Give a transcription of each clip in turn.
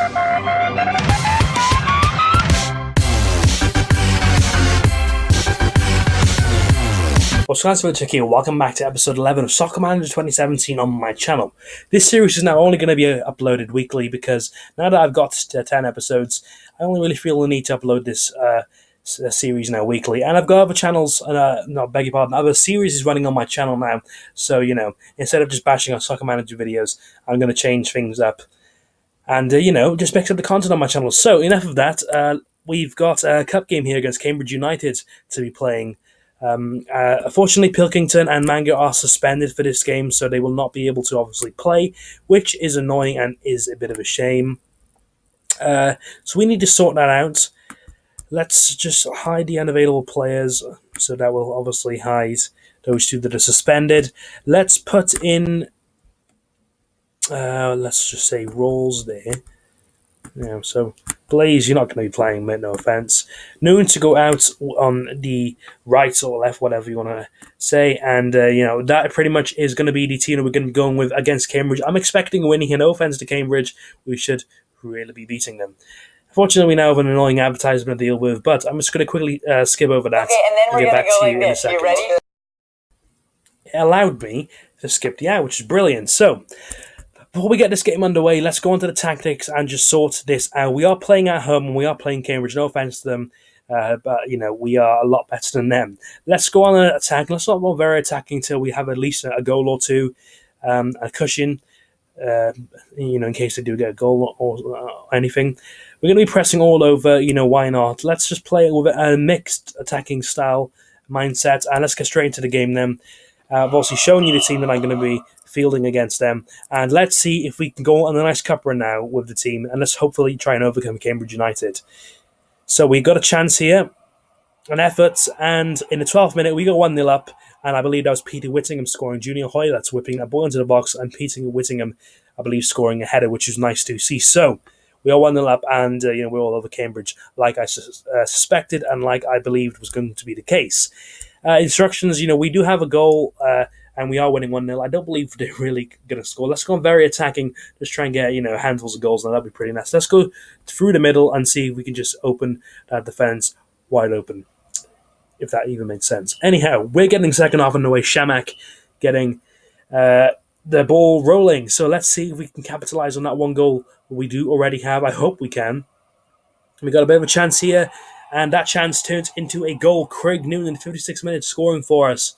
What's going on, here? Welcome back to episode 11 of Soccer Manager 2017 on my channel. This series is now only going to be uploaded weekly because now that I've got 10 episodes, I only really feel the need to upload this series now weekly. And I've got other channels, beg your pardon, other series running on my channel now. So, instead of just bashing on Soccer Manager videos, I'm going to change things up and, just mix up the content on my channel. So, enough of that. We've got a cup game here against Cambridge United to be playing. Unfortunately, Pilkington and Manga are suspended for this game, so they will not be able to obviously play, which is annoying and is a bit of a shame. So we need to sort that out. Let's just hide the unavailable players, so that will obviously hide those two that are suspended. Let's put in, let's just say roles there. So Blaze, you're not going to be playing, mate, no offense. Noon to go out on the right or left, whatever you want to say. And, that pretty much is going to be the team that we're going to be going with against Cambridge. I'm expecting a winning here. No offense to Cambridge. We should really be beating them. Unfortunately, we now have an annoying advertisement to deal with, but I'm just going to quickly skip over that. Okay, and then we're going to go like this. You ready? It allowed me to skip the ad, which is brilliant. So, before we get this game underway, let's go on to the tactics and just sort this out. We are playing at home and we are playing Cambridge. No offense to them, but, we are a lot better than them. Let's go on and attack. Let's not go very attacking until we have at least a goal or two, a cushion, in case they do get a goal or anything. We're going to be pressing all over, why not? Let's just play with a mixed attacking style mindset, and let's get straight into the game then. I've also shown you the team that I'm going to be fielding against them, and let's see if we can go on a nice cup run now with the team, and let's hopefully try and overcome Cambridge United. So we got a chance here, an effort, and in the 12th minute we got 1-0 up, and I believe that was Peter Whittingham scoring. Junior Hoylett's whipping a ball into the box, and Peter Whittingham, I believe, scoring a header, which is nice to see. So we are 1-0 up, and we're all over Cambridge, like I suspected, and like I believed was going to be the case. Instructions, we do have a goal, and we are winning 1-0. I don't believe they're really going to score. Let's go on very attacking. Just try and get, handfuls of goals. Now, that'd be pretty nice. Let's go through the middle and see if we can just open that defense wide open, if that even makes sense. Anyhow, we're getting second half on the way. Shamak getting the ball rolling. So let's see if we can capitalize on that one goal we do already have. I hope we can. We got a bit of a chance here, and that chance turns into a goal. Craig Noonan in 56 minutes scoring for us.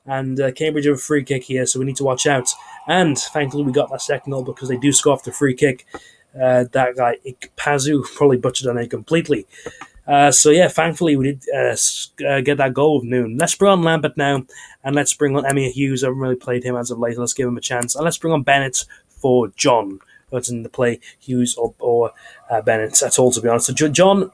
And Cambridge have a free kick here, so we need to watch out. And thankfully we got that second goal because they do score off the free kick. That guy, Ikpazu, probably butchered on it completely. Thankfully we did get that goal with Noon. Let's bring on Lambert now, and let's bring on Emir Hughes. I haven't really played him as of late. Let's give him a chance. And let's bring on Bennett for John. That's in the play, Hughes or Bennett. That's all, to be honest. So John,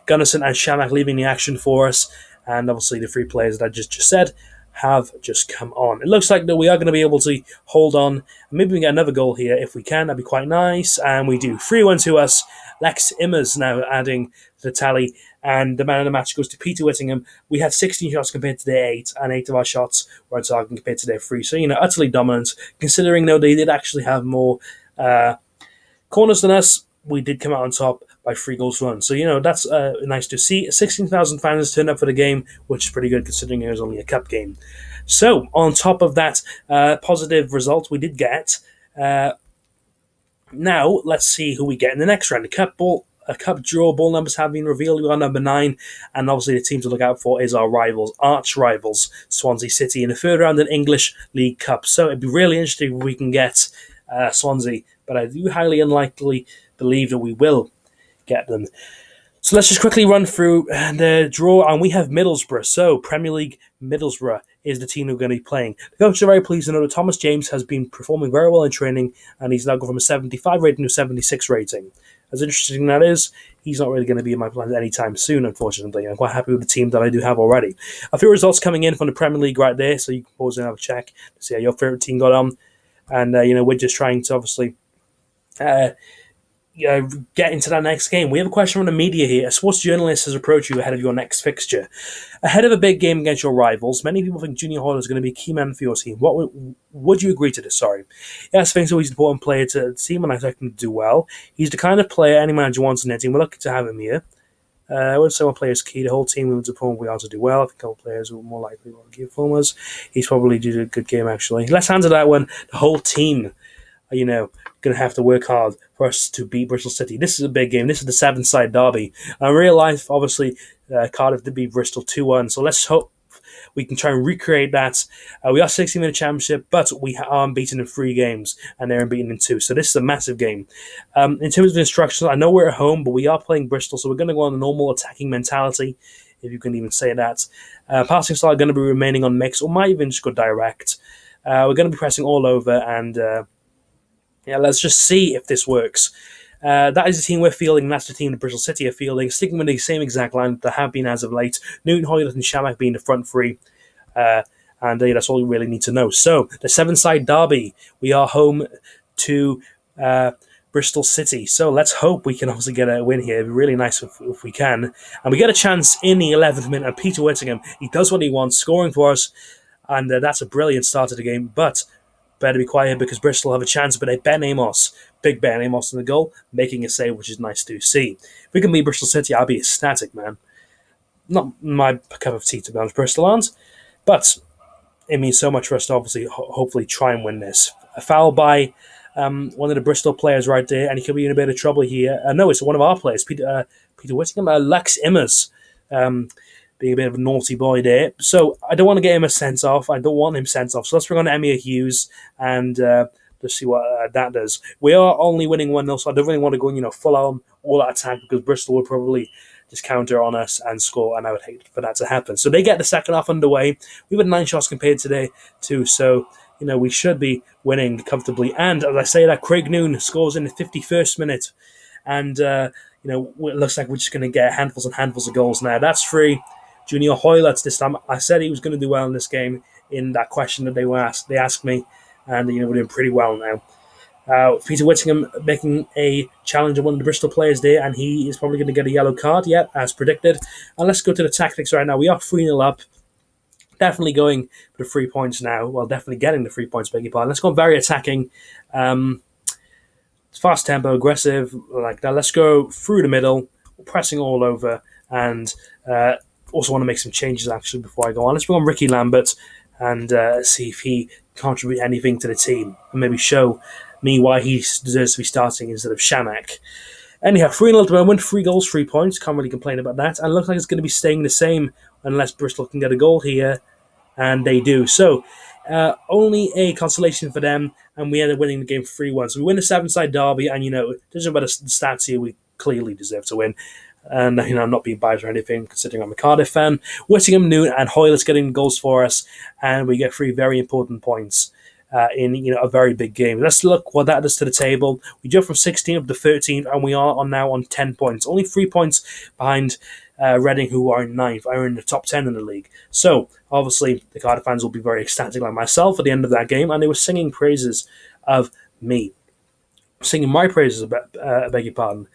Gunnison and Shamak leaving the action for us. And obviously the three players that I just said have just come on. It looks like that we are going to be able to hold on. Maybe we can get another goal here if we can. That'd be quite nice. And we do. 3-1 to us. Lex Immers now adding to the tally. And the man of the match goes to Peter Whittingham. We had 16 shots compared to their 8. And 8 of our shots were on target compared to their 3. So, utterly dominant. Considering, though, they did actually have more corners than us. We did come out on top by 3 goals to 1. So, that's nice to see. 16,000 fans turned up for the game, which is pretty good considering it was only a cup game. So, on top of that positive result we did get, now let's see who we get in the next round. A cup draw, ball numbers have been revealed. We are number 9, and obviously the team to look out for is our rivals, arch rivals, Swansea City, in the third round in English League Cup. So, it'd be really interesting if we can get Swansea, but I do highly unlikely believe that we will get them. So let's just quickly run through the draw, and we have Middlesbrough. So Premier League Middlesbrough is the team we're going to be playing. The coach are very pleased to know that Thomas James has been performing very well in training, and he's now gone from a 75 rating to a 76 rating. As interesting as that is, he's not really going to be in my plans anytime soon, unfortunately. I'm quite happy with the team that I do have already. A few results coming in from the Premier League right there, so you can pause and have a check to see how your favourite team got on. And, we're just trying to obviously get into that next game. We have a question from the media here. A sports journalist has approached you ahead of your next fixture. Ahead of a big game against your rivals, many people think Junior Hoyle is going to be a key man for your team. Would you agree to this? Sorry. Yes, I think so. He's an important player to the team, and I expect him to do well. He's the kind of player any manager wants in their team. We're lucky to have him here. I wouldn't say one player is key. The whole team would perform we are to do well. I think a couple players are more likely to give performers. He's probably due to a good game, actually. Let's hand to that one. The whole team, going to have to work hard for us to beat Bristol City. This is a big game. This is the seven-side derby. In real life, obviously, Cardiff did beat Bristol 2-1, so let's hope we can try and recreate that. We are 16 in the championship, but we are unbeaten in 3 games, and they're unbeaten in 2, so this is a massive game. In terms of instructions, I know we're at home, but we are playing Bristol, so we're going to go on a normal attacking mentality, if you can even say that. Passing style are going to be remaining on mix, or might even just go direct. We're going to be pressing all over, and let's just see if this works. That is the team we're fielding, and that's the team that Bristol City are fielding, sticking with the same exact line that they have been as of late. Newton, Hoylett, and Shamak being the front three, and that's all you really need to know. So, the seven-side derby, we are home to Bristol City. So, let's hope we can obviously get a win here. It'd be really nice if we can. And we get a chance in the 11th minute, and Peter Whittingham, he does what he wants, scoring for us, and that's a brilliant start to the game, but better be quiet because Bristol have a chance, but Ben Amos, big Ben Amos in the goal, making a save, which is nice to see. If we can beat Bristol City, I'll be ecstatic, man. Not my cup of tea, to be honest, Bristol aren't, but it means so much for us to obviously, hopefully, try and win this. A foul by one of the Bristol players right there, and he could be in a bit of trouble here. No, it's one of our players, Peter Whittingham, Lex Immers, being a bit of a naughty boy there. So I don't want to get him a sent off. I don't want him sent off. So let's bring on Emir Hughes and let's see what that does. We are only winning 1-0, so I don't really want to go full on all that attack because Bristol will probably just counter on us and score, and I would hate for that to happen. So they get the second half underway. We've had 9 shots compared today too, so we should be winning comfortably. And as I say that, Craig Noon scores in the 51st minute, and it looks like we're just going to get handfuls and handfuls of goals now. That's 3. Junior Hoylett this time. I said he was going to do well in this game in that question that they asked me, and we're doing pretty well now. Peter Whittingham making a challenge of one of the Bristol players there, and he is probably going to get a yellow card, as predicted. And let's go to the tactics right now. We are 3-0 up. Definitely going for the 3 points now. Well, definitely getting the 3 points, beg your pardon. Let's go very attacking. Fast tempo, aggressive, like that. Let's go through the middle, pressing all over, and also want to make some changes actually before I go on. Let's bring on Ricky Lambert and see if he contribute anything to the team and maybe show me why he deserves to be starting instead of Shamak. Anyhow, 3-0 at the moment, 3 goals, 3 points. Can't really complain about that. And it looks like it's going to be staying the same unless Bristol can get a goal here, and they do. So, only a consolation for them, and we end up winning the game 3-1. So we win the 7-side derby, and judging by the stats here, we clearly deserve to win. And I'm not being biased or anything, considering I'm a Cardiff fan. Whittingham, Noon, and Hoylett's getting goals for us, and we get 3 very important points in a very big game. Let's look what that does to the table. We jump from 16th up to 13th, and we are now on 10 points. Only 3 points behind Reading, who are in 9th, are in the top 10 in the league. So, obviously, the Cardiff fans will be very ecstatic like myself at the end of that game, and they were singing praises of me. Singing my praises, I beg your pardon.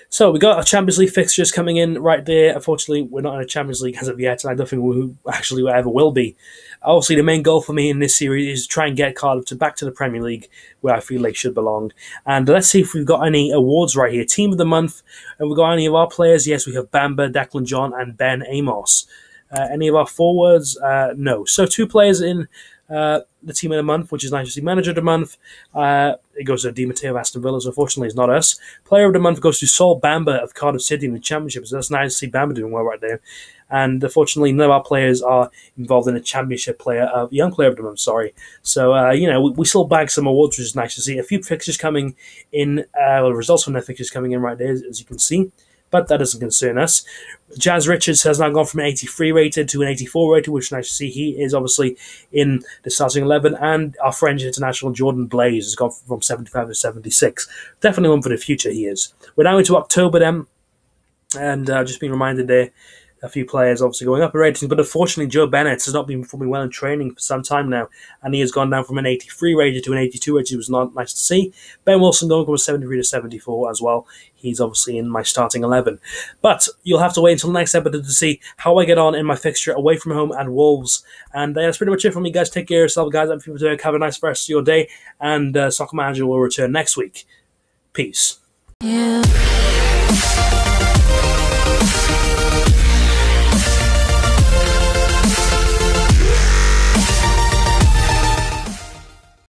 So we got our Champions League fixtures coming in right there. Unfortunately, we're not in a Champions League as of yet, and I don't think we actually ever will be. Obviously, the main goal for me in this series is to try and get Cardiff back to the Premier League, where I feel they should belong. And let's see if we've got any awards right here. Team of the Month, and we've got any of our players. Yes, we have Bamba, Declan John, and Ben Amos. Any of our forwards? No. So 2 players in the Team of the Month, which is nice to see. Manager of the Month, it goes to Di Matteo of Aston Villa, so unfortunately it's not us. Player of the Month goes to Saul Bamba of Cardiff City in the Championship, so that's nice to see Bamba doing well right there. And unfortunately, none of our players are involved in a Championship Young Player of the Month, sorry. So, we still bag some awards, which is nice to see. A few fixtures coming in, results from their fixtures coming in right there, as you can see. But that doesn't concern us. Jazz Richards has now gone from an 83 rated to an 84 rated, which is nice to see. He is obviously in the starting 11. And our French international Jordan Blaze has gone from 75 to 76. Definitely one for the future, he is. We're now into October then. And just being reminded there a few players obviously going up in ratings, but unfortunately Joe Bennett has not been performing well in training for some time now, and he has gone down from an 83 rated to an 82 rated, which was not nice to see. Ben Wilson going from 73 to 74 as well. He's obviously in my starting 11. But you'll have to wait until the next episode to see how I get on in my fixture away from home at Wolves. And that's pretty much it from me, guys. Take care of yourself, guys. Have a nice rest of your day, and Soccer Manager will return next week. Peace. Yeah.